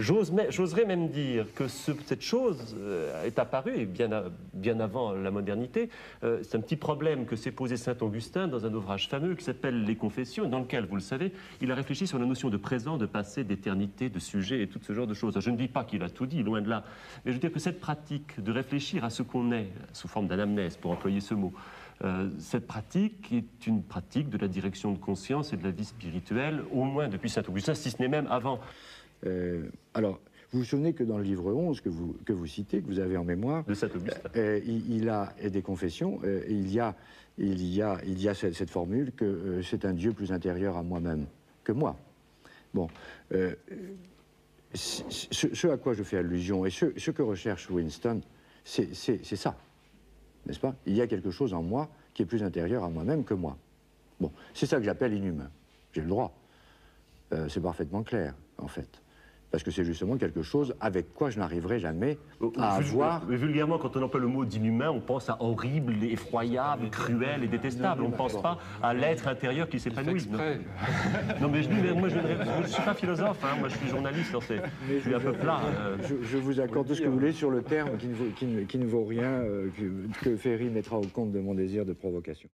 J'oserais même dire que cette chose est apparue, et bien avant la modernité. C'est un petit problème que s'est posé saint Augustin dans un ouvrage fameux qui s'appelle Les Confessions, dans lequel, vous le savez, il a réfléchi sur la notion de présent, de passé, d'éternité, de sujet et tout ce genre de choses. Je ne dis pas qu'il a tout dit, loin de là, mais je veux dire que cette pratique de réfléchir à ce qu'on est, sous forme d'anamnèse, pour employer ce mot, cette pratique est une pratique de la direction de conscience et de la vie spirituelle, au moins depuis saint Augustin, si ce n'est même avant. Alors, vous vous souvenez que dans le livre 11 que vous citez, que vous avez en mémoire, de saint Augustin, il a des confessions, il y a cette formule que c'est un Dieu plus intérieur à moi-même que moi. Bon, ce à quoi je fais allusion et ce que recherche Winston, c'est ça, n'est-ce pas? Il y a quelque chose en moi qui est plus intérieur à moi-même que moi. Bon, c'est ça que j'appelle inhumain. J'ai le droit. C'est parfaitement clair, en fait. Parce que c'est justement quelque chose avec quoi je n'arriverai jamais à avoir... Vulgairement, quand on emploie le mot d'inhumain, on pense à horrible, effroyable, cruel et détestable. On ne pense pas à l'être intérieur qui s'épanouit. Non, mais moi, je ne suis pas philosophe, hein, moi je suis journaliste, je suis un peu plat. Je vous accorde tout ce que vous voulez sur le terme qui ne vaut rien, que Ferry mettra au compte de mon désir de provocation.